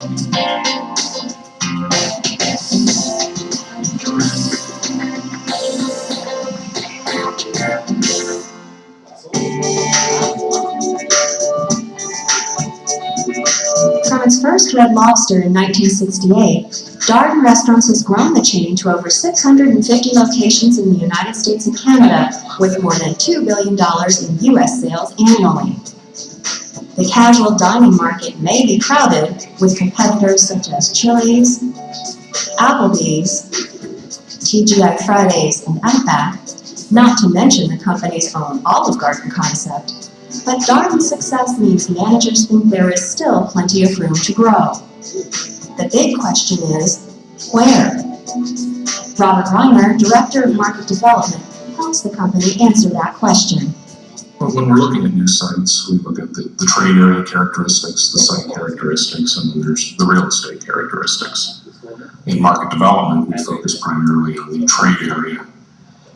From its first Red Lobster in 1968, Darden Restaurants has grown the chain to over 650 locations in the United States and Canada, with more than $2 billion in U.S. sales annually. The casual dining market may be crowded with competitors such as Chili's, Applebee's, TGI Fridays, and Outback, not to mention the company's own Olive Garden concept. But Darden's success means managers think there is still plenty of room to grow. The big question is, where? Robert Reimer, Director of Market Development, helps the company answer that question. Well, when we're looking at new sites, we look at the trade area characteristics, the site characteristics, and then there's the real estate characteristics. In market development, we focus primarily on the trade area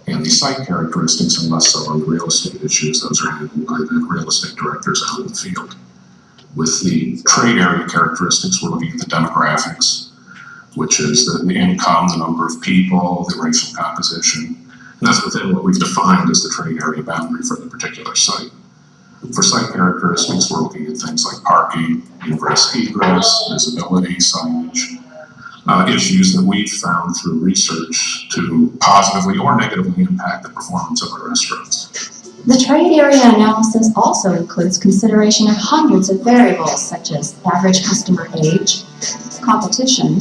and the site characteristics, and less so on the real estate issues. Those are handled by the real estate directors out in the field. With the trade area characteristics, we're looking at the demographics, which is the income, the number of people, the racial composition, and that's within what we've defined as the trade area boundary for the particular site. For site characteristics, we're looking at things like parking, ingress, egress, visibility, signage, issues that we've found through research to positively or negatively impact the performance of our restaurants. The trade area analysis also includes consideration of hundreds of variables such as average customer age, competition,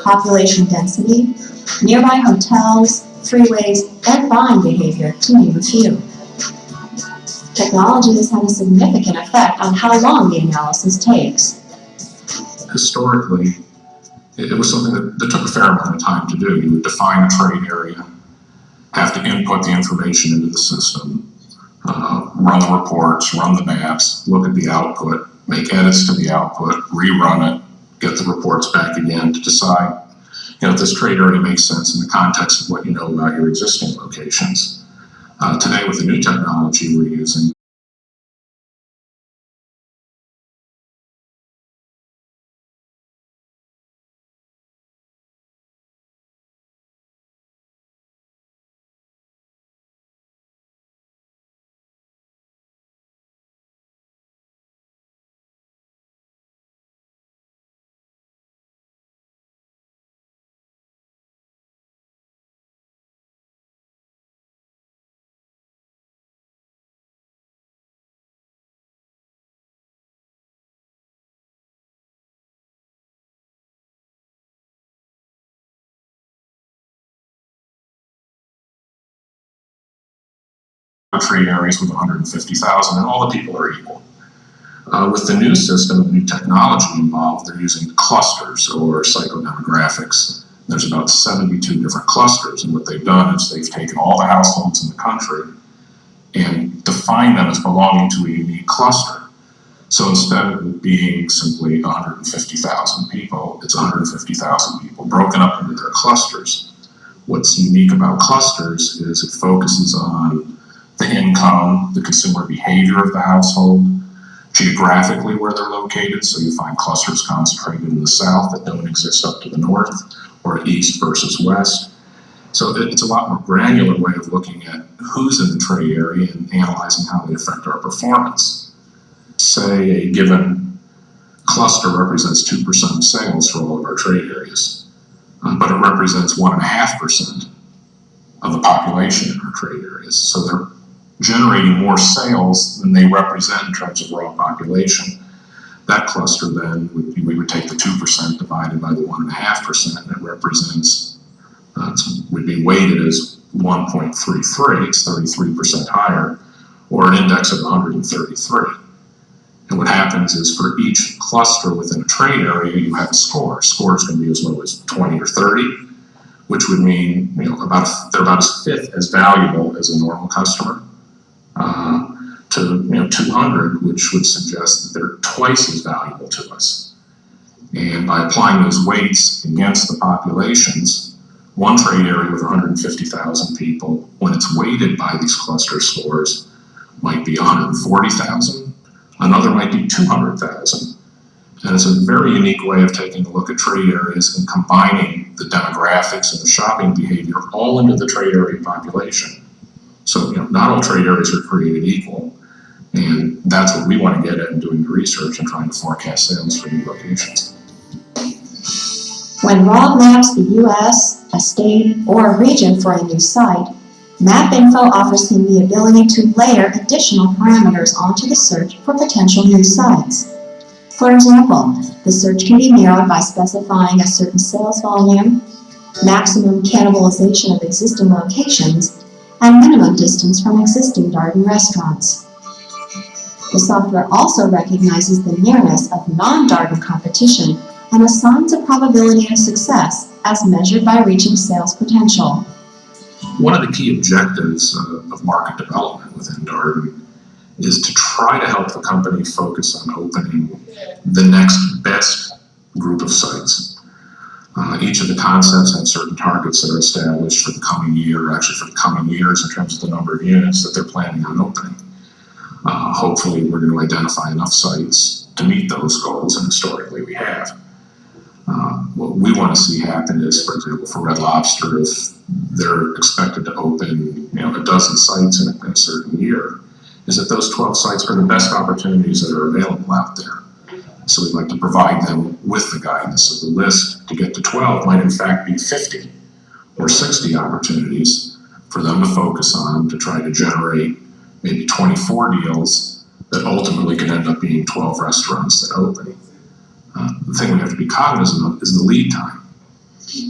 population density, nearby hotels, freeways, and buying behavior, to name a few. Technology has had a significant effect on how long the analysis takes. Historically, it was something that took a fair amount of time to do. You would define a trade area, have to input the information into the system, run the reports, run the maps, look at the output, make edits to the output, rerun it, get the reports back again to decide, if this trade area makes sense in the context of what you know about your existing locations. Today, with the new technology we're using, trade areas with 150,000, and all the people are equal. With the new system, the new technology involved, they're using clusters or psychodemographics. There's about 72 different clusters, and what they've done is they've taken all the households in the country and defined them as belonging to a unique cluster. So instead of it being simply 150,000 people, it's 150,000 people broken up into their clusters. What's unique about clusters is it focuses on the income, the consumer behavior of the household, geographically where they're located, so you find clusters concentrated in the south that don't exist up to the north, or east versus west. So it's a lot more granular way of looking at who's in the trade area and analyzing how they affect our performance. Say a given cluster represents 2% of sales for all of our trade areas, but it represents 1.5% of the population in our trade areas. So they're generating more sales than they represent in terms of raw population. That cluster then, we would take the 2% divided by the 1.5%, and it represents, would be weighted as 1.33, it's 33% higher, or an index of 133. And what happens is for each cluster within a trade area, you have a score. Scores can be as low as 20 or 30, which would mean they're about a fifth as valuable as a normal customer. To 200, which would suggest that they're twice as valuable to us. And by applying those weights against the populations, one trade area with 150,000 people, when it's weighted by these cluster scores, might be 140,000, another might be 200,000. And it's a very unique way of taking a look at trade areas and combining the demographics and the shopping behavior all into the trade area population. So, not all trade areas are created equal. And that's what we want to get at in doing the research and trying to forecast sales for new locations. When Rob maps the U.S., a state, or a region for a new site, MapInfo offers him the ability to layer additional parameters onto the search for potential new sites. For example, the search can be narrowed by specifying a certain sales volume, maximum cannibalization of existing locations, and minimum distance from existing Darden restaurants. The software also recognizes the nearness of non-Darden competition and assigns a probability of success as measured by reaching sales potential. One of the key objectives of market development within Darden is to try to help the company focus on opening the next best group of sites. Each of the concepts have certain targets that are established for the coming year, or actually for the coming years in terms of the number of units that they're planning on opening. Hopefully we're going to identify enough sites to meet those goals, and historically we have. What we want to see happen is, for example, for Red Lobster, if they're expected to open a dozen sites in a certain year, is that those 12 sites are the best opportunities that are available out there. So we'd like to provide them with the guidance. So the list to get to 12 might in fact be 50 or 60 opportunities for them to focus on to try to generate maybe 24 deals that ultimately can end up being 12 restaurants that open. The thing we have to be cognizant of is the lead time.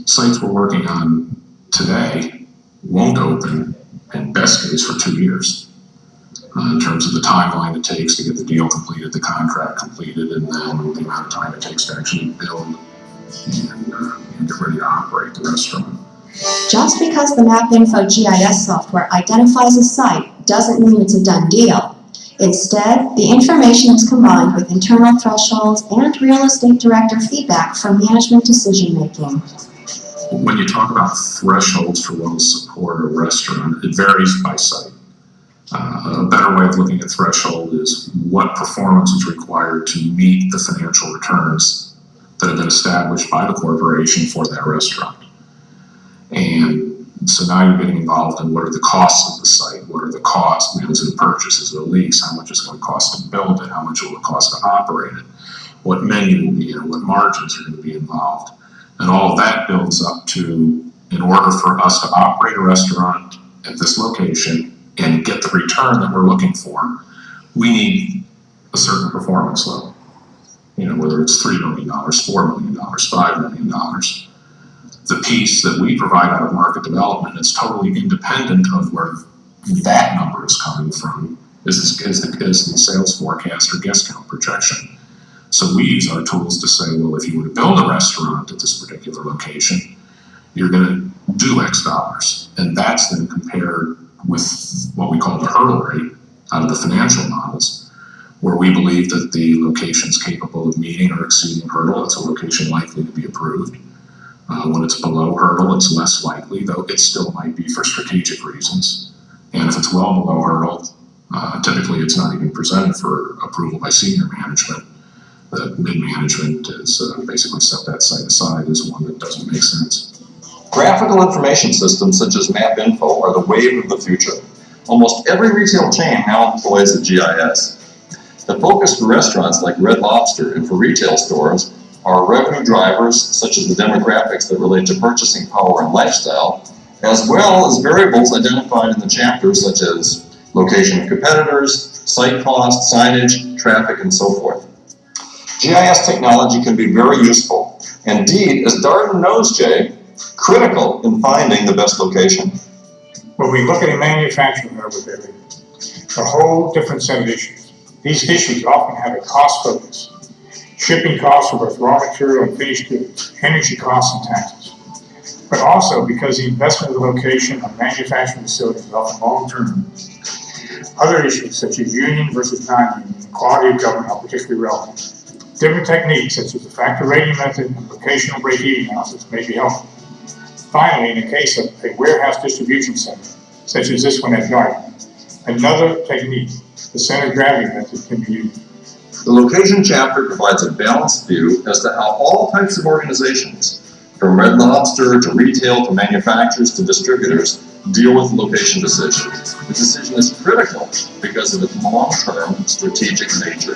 Sites we're working on today won't open, in best case, for 2 years. In terms of the timeline it takes to get the deal completed, the contract completed, and then the amount of time it takes to actually build and get ready to operate the restaurant. Just because the MapInfo GIS software identifies a site doesn't mean it's a done deal. Instead, the information is combined with internal thresholds and real estate director feedback for management decision-making. When you talk about thresholds for what will support a restaurant, it varies by site. A better way of looking at threshold is what performance is required to meet the financial returns that have been established by the corporation for that restaurant. And so now you're getting involved in what are the costs of the site, what are the costs, is it a purchase, is it a lease, how much is it going to cost to build it, how much will it cost to operate it, what menu will be in it, what margins are going to be involved. And all of that builds up to, in order for us to operate a restaurant at this location and get the return that we're looking for, we need a certain performance level. Whether it's $3 million, $4 million, $5 million. The piece that we provide out of market development is totally independent of where that number is coming from, is the sales forecast or guest count projection. So we use our tools to say, well, if you were to build a restaurant at this particular location, you're going to do X dollars. And that's then compared with what we call the hurdle rate out of the financial models, where we believe that the location is capable of meeting or exceeding hurdle. It's a location likely to be approved. When it's below hurdle, it's less likely, though it still might be for strategic reasons. And if it's well below hurdle, typically it's not even presented for approval by senior management. The mid-management is basically set that site aside as one that doesn't make sense. Graphical information systems such as MapInfo are the wave of the future. Almost every retail chain now employs a GIS. The focus for restaurants like Red Lobster and for retail stores are revenue drivers such as the demographics that relate to purchasing power and lifestyle, as well as variables identified in the chapters such as location of competitors, site cost, signage, traffic, and so forth. GIS technology can be very useful. Indeed, as Darden knows, Jay, critical in finding the best location. When we look at a manufacturing hub with everything, a whole different set of issues. These issues often have a cost focus. Shipping costs for both raw material and finished goods, energy costs and taxes. But also because the investment of the location of manufacturing facilities is often long-term. Other issues such as union versus non-union and quality of government are particularly relevant. Different techniques such as the factor rating method and locational break-even analysis may be helpful. Finally, in the case of a warehouse distribution center, such as this one at Darden, another technique, the center of gravity method, can be used. The location chapter provides a balanced view as to how all types of organizations, from Red Lobster to retail to manufacturers to distributors, deal with location decisions. The decision is critical because of its long-term strategic nature.